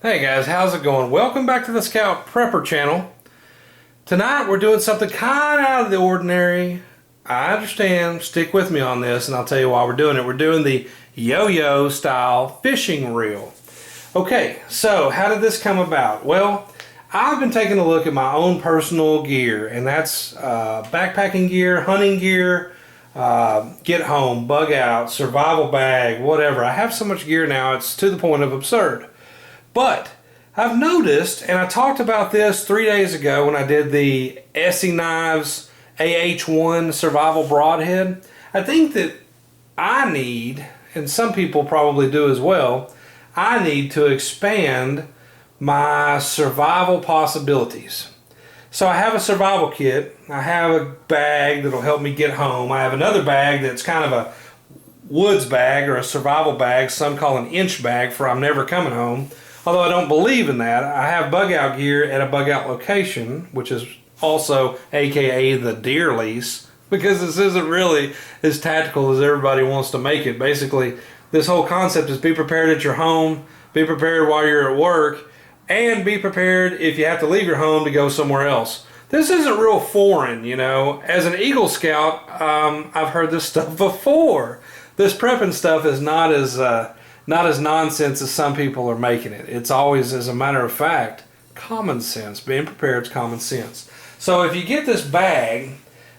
Hey guys, how's it going? Welcome back to the Scout Prepper channel. Tonight we're doing something kind of out of the ordinary. I understand, stick with me on this and I'll tell you why we're doing it. We're doing the yo-yo style fishing reel. Okay, so how did this come about? Well, I've been taking a look at my own personal gear, and that's backpacking gear, hunting gear, get home, bug out, survival bag, whatever. I have so much gear now, it's to the point of absurd. But I've noticed, and I talked about this 3 days ago when I did the Essie Knives AH1 Survival Broadhead. I think that I need, and some people probably do as well, I need to expand my survival possibilities. So I have a survival kit, I have a bag that'll help me get home, I have another bag that's kind of a woods bag or a survival bag, some call an inch bag for I'm never coming home. Although I don't believe in that, I have bug out gear at a bug out location, which is also AKA the deer lease, because this isn't really as tactical as everybody wants to make it. Basically, this whole concept is be prepared at your home, be prepared while you're at work, and be prepared if you have to leave your home to go somewhere else. This isn't real foreign, you know. As an Eagle Scout, I've heard this stuff before. This prepping stuff is not as nonsense as some people are making it. It's always, as a matter of fact, common sense. Being prepared is common sense. So if you get this bag,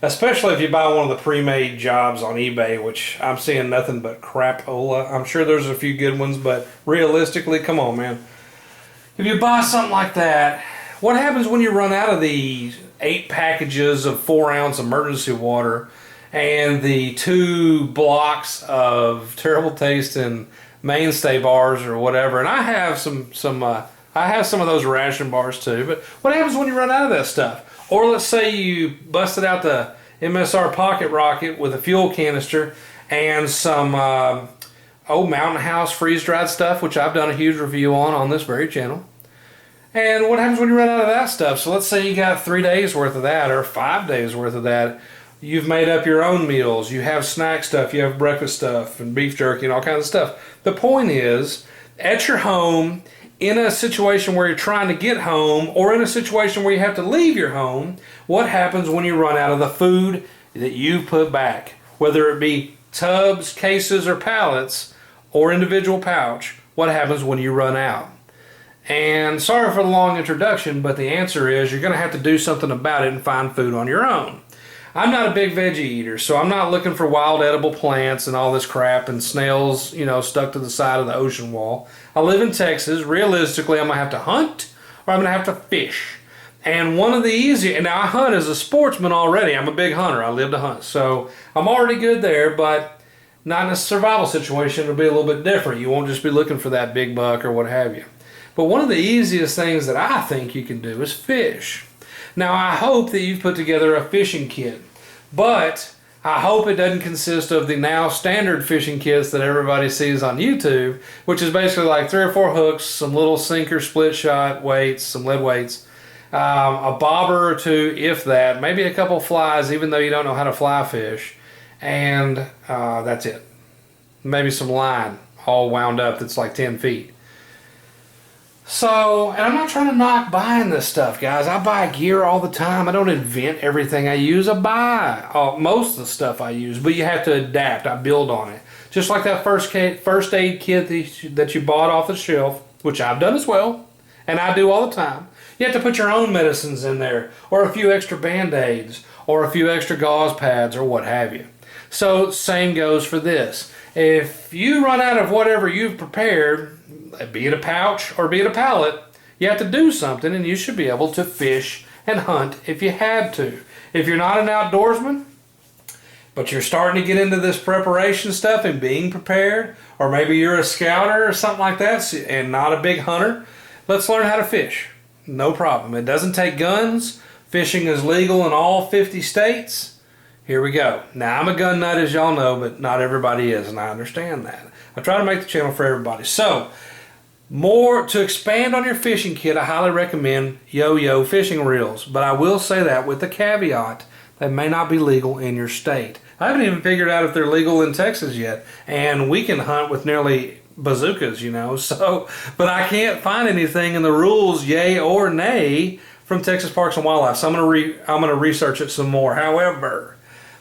especially if you buy one of the pre-made jobs on eBay, which I'm seeing nothing but crapola. I'm sure there's a few good ones, but realistically, come on, man. If you buy something like that, what happens when you run out of the 8 packages of 4-ounce emergency water and the 2 blocks of terrible tasting mainstay bars or whatever? And I have some of those ration bars too. But what happens when you run out of that stuff? Or let's say you busted out the MSR Pocket Rocket with a fuel canister and some old Mountain House freeze-dried stuff, which I've done a huge review on this very channel. And what happens when you run out of that stuff? So let's say you got 3 days worth of that or 5 days worth of that. You've made up your own meals. You have snack stuff. You have breakfast stuff and beef jerky and all kinds of stuff. The point is, at your home, in a situation where you're trying to get home, or in a situation where you have to leave your home, what happens when you run out of the food that you put back? Whether it be tubs, cases, or pallets, or individual pouch, what happens when you run out? And sorry for the long introduction, but the answer is you're going to have to do something about it and find food on your own. I'm not a big veggie eater, so I'm not looking for wild edible plants and all this crap and snails, you know, stuck to the side of the ocean wall. I live in Texas. Realistically, I'm going to have to hunt or I'm going to have to fish. And one of the easy, and now I hunt as a sportsman already. I'm a big hunter. I live to hunt. So I'm already good there, but not in a survival situation. It'll be a little bit different. You won't just be looking for that big buck or what have you. But one of the easiest things that I think you can do is fish. Now, I hope that you've put together a fishing kit, but I hope it doesn't consist of the now standard fishing kits that everybody sees on YouTube, which is basically like 3 or 4 hooks, some little sinker split shot weights, some lead weights, a bobber or 2, if that, maybe a couple flies, even though you don't know how to fly fish, and that's it. Maybe some line all wound up that's like 10 feet. So, and I'm not trying to knock buying this stuff, guys. I buy gear all the time. I don't invent everything I use. I buy most of the stuff I use, but you have to adapt. I build on it. Just like that first aid kit that you bought off the shelf, which I've done as well, and I do all the time. You have to put your own medicines in there, or a few extra Band-Aids, or a few extra gauze pads, or what have you. So, same goes for this. If you run out of whatever you've prepared, be it a pouch or be it a pallet, you have to do something, and you should be able to fish and hunt if you had to. If you're not an outdoorsman, but you're starting to get into this preparation stuff and being prepared, or maybe you're a scouter or something like that and not a big hunter, let's learn how to fish. No problem. It doesn't take guns. Fishing is legal in all 50 states. Here we go. Now, I'm a gun nut, as y'all know, but not everybody is, and I understand that. I try to make the channel for everybody. So, to expand on your fishing kit, I highly recommend yo-yo fishing reels. But I will say that with the caveat, they may not be legal in your state. I haven't even figured out if they're legal in Texas yet. And we can hunt with nearly bazookas, you know. So, but I can't find anything in the rules, yay or nay, from Texas Parks and Wildlife. So I'm gonna research it some more. However,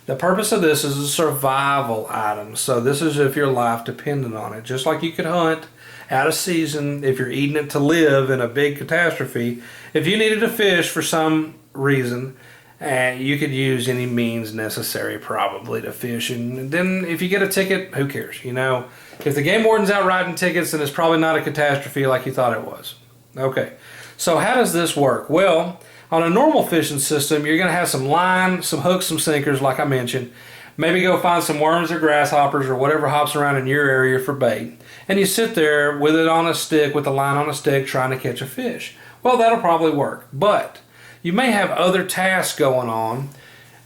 the purpose of this is a survival item. So this is if your life depended on it. Just like you could hunt out of season if you're eating it to live in a big catastrophe. If you needed to fish for some reason, you could use any means necessary probably to fish. And then if you get a ticket, who cares? You know, if the game warden's out writing tickets, then it's probably not a catastrophe like you thought it was. Okay, so how does this work? Well, on a normal fishing system, you're going to have some line, some hooks, some sinkers, like I mentioned. Maybe go find some worms or grasshoppers or whatever hops around in your area for bait. And you sit there with it on a stick, with the line on a stick, trying to catch a fish. Well, that'll probably work. But you may have other tasks going on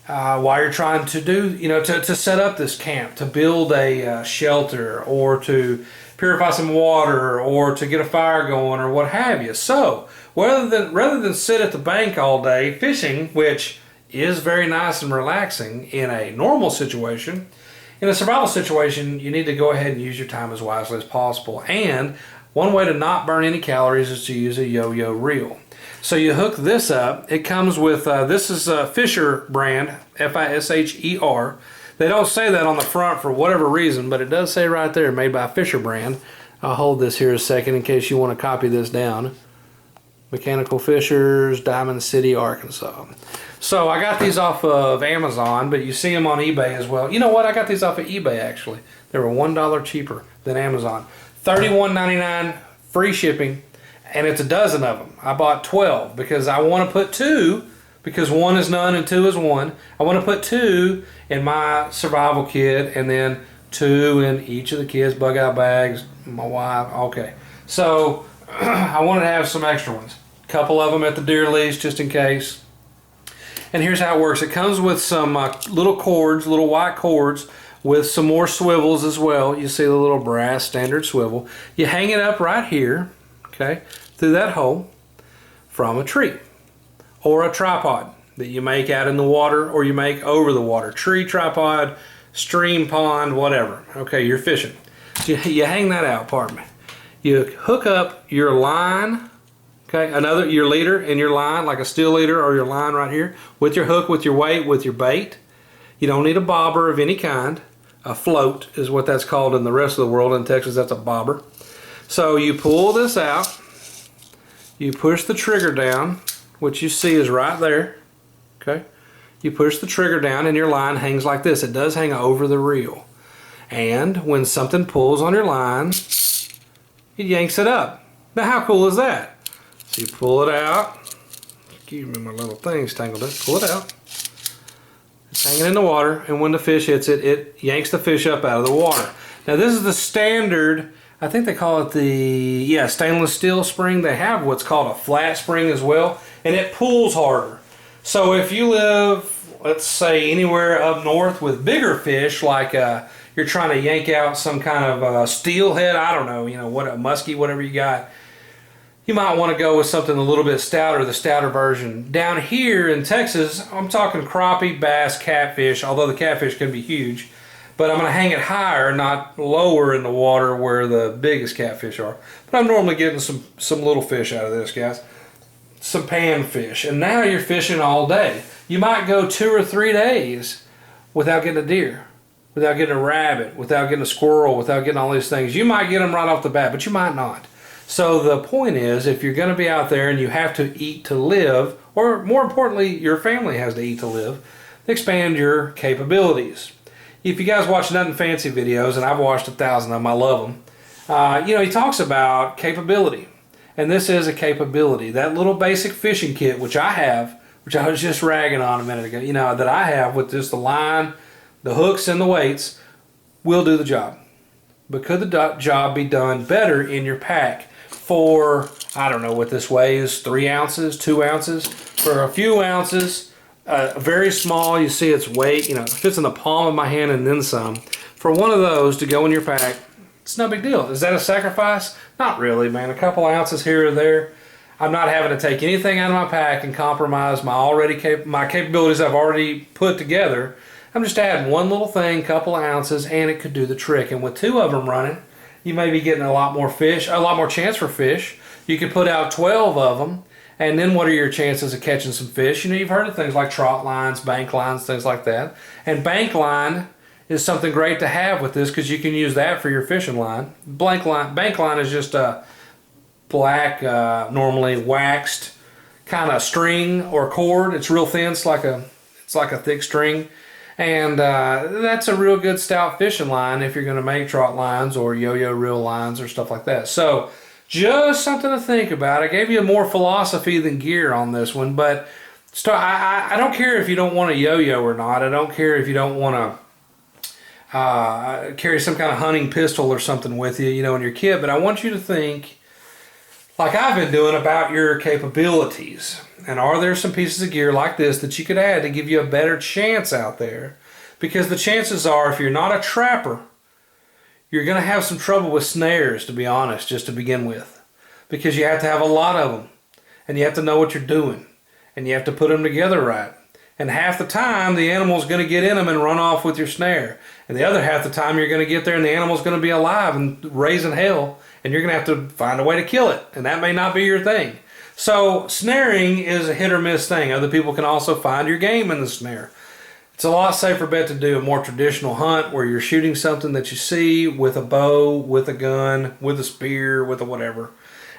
while you're trying to do, you know, to set up this camp, to build a shelter, or to purify some water, or to get a fire going, or what have you. So rather than sit at the bank all day fishing, which is very nice and relaxing in a normal situation, in a survival situation, you need to go ahead and use your time as wisely as possible. And one way to not burn any calories is to use a yo-yo reel. So you hook this up. It comes with, this is a Fisher brand, Fisher. They don't say that on the front for whatever reason, but it does say right there, made by Fisher brand. I'll hold this here a second in case you want to copy this down. Mechanical Fishers, Diamond City, Arkansas. So I got these off of Amazon, but you see them on eBay as well. You know what? I got these off of eBay actually. They were $1 cheaper than Amazon. $31.99 free shipping, and it's a dozen of them. I bought 12 because I want to put 2, because 1 is none and 2 is 1. I want to put 2 in my survival kit, and then 2 in each of the kids' bug out bags, my wife. Okay, so I wanted to have some extra ones. A couple of them at the deer leash just in case. And here's how it works. It comes with some little cords, little white cords, with some more swivels as well. You see the little brass standard swivel. You hang it up right here, okay, through that hole from a tree or a tripod that you make out in the water or you make over the water. Tree, tripod, stream, pond, whatever. Okay, you're fishing. So you hang that out, pardon me. You hook up your line, okay, your leader and your line, like a steel leader or your line right here, with your hook, with your weight, with your bait. You don't need a bobber of any kind. A float is what that's called in the rest of the world. In Texas, that's a bobber. So you pull this out, you push the trigger down, which you see is right there, okay? You push the trigger down and your line hangs like this. It does hang over the reel. And when something pulls on your line, it yanks it up. Now how cool is that? So you pull it out. Excuse me, my little thing's tangled up. Pull it out. It's hanging in the water, and when the fish hits it, it yanks the fish up out of the water. Now this is the standard, I think they call it the, stainless steel spring. They have what's called a flat spring as well, and it pulls harder. So if you live, let's say, anywhere up north with bigger fish, like you're trying to yank out some kind of steelhead, I don't know, you know, what, a muskie, whatever you got, you might want to go with something a little bit stouter, the stouter version. Down here in Texas, I'm talking crappie, bass, catfish, although the catfish can be huge. But I'm going to hang it higher, not lower in the water where the biggest catfish are. But I'm normally getting some little fish out of this, guys. Some panfish. And now you're fishing all day. You might go 2 or 3 days without getting a deer, without getting a rabbit, without getting a squirrel, without getting all these things. You might get them right off the bat, but you might not. So the point is, if you're going to be out there and you have to eat to live, or more importantly, your family has to eat to live, expand your capabilities. If you guys watch Nothing Fancy videos, and I've watched 1,000 of them, I love them, you know, he talks about capability. And this is a capability. That little basic fishing kit, which I have, which I was just ragging on a minute ago, you know, that I have with just the line, the hooks, and the weights, will do the job. But could the job be done better in your pack? For, I don't know what this weighs, 3 ounces, 2 ounces. For a few ounces, very small, you see its weight, you know, it fits in the palm of my hand and then some. For one of those to go in your pack, it's no big deal. Is that a sacrifice? Not really, man. A couple ounces here or there. I'm not having to take anything out of my pack and compromise my capabilities I've already put together. I'm just adding one little thing, couple of ounces, and it could do the trick. And with 2 of them running, you may be getting a lot more fish, a lot more chance for fish. You could put out 12 of them, and then what are your chances of catching some fish? You know, you've heard of things like trot lines, bank lines, things like that. And bank line is something great to have with this because you can use that for your fishing line. Bank line is just a black, normally waxed kind of string or cord. It's real thin. It's like a thick string, and that's a real good stout fishing line if you're going to make trot lines or yo-yo reel lines or stuff like that. So just something to think about. I gave you more philosophy than gear on this one, but I don't care if you don't want a yo-yo or not. I don't care if you don't want to carry some kind of hunting pistol or something with you, you know, in your kit. But I want you to think, like I've been doing, about your capabilities. And are there some pieces of gear like this that you could add to give you a better chance out there? Because the chances are, if you're not a trapper, you're going to have some trouble with snares, to be honest, just to begin with. Because you have to have a lot of them. And you have to know what you're doing. And you have to put them together right. And half the time, the animal's going to get in them and run off with your snare. And the other half the time, you're going to get there and the animal's going to be alive and raising hell. And you're going to have to find a way to kill it. And that may not be your thing. So snaring is a hit or miss thing. Other people can also find your game in the snare. It's a lot safer bet to do a more traditional hunt where you're shooting something that you see with a bow, with a gun, with a spear, with a whatever.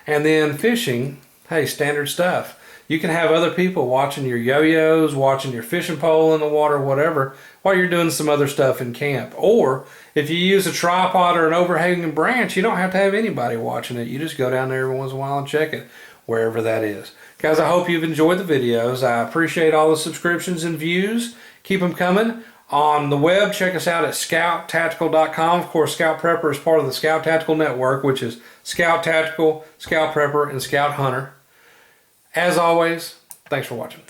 And then fishing, hey, standard stuff. You can have other people watching your yo-yos, watching your fishing pole in the water, whatever, while you're doing some other stuff in camp. Or if you use a tripod or an overhanging branch, you don't have to have anybody watching it. You just go down there every once in a while and check it, wherever that is. Guys, I hope you've enjoyed the videos. I appreciate all the subscriptions and views. Keep them coming. On the web, check us out at scouttactical.com. Of course, Scout Prepper is part of the Scout Tactical Network, which is Scout Tactical, Scout Prepper, and Scout Hunter. As always, thanks for watching.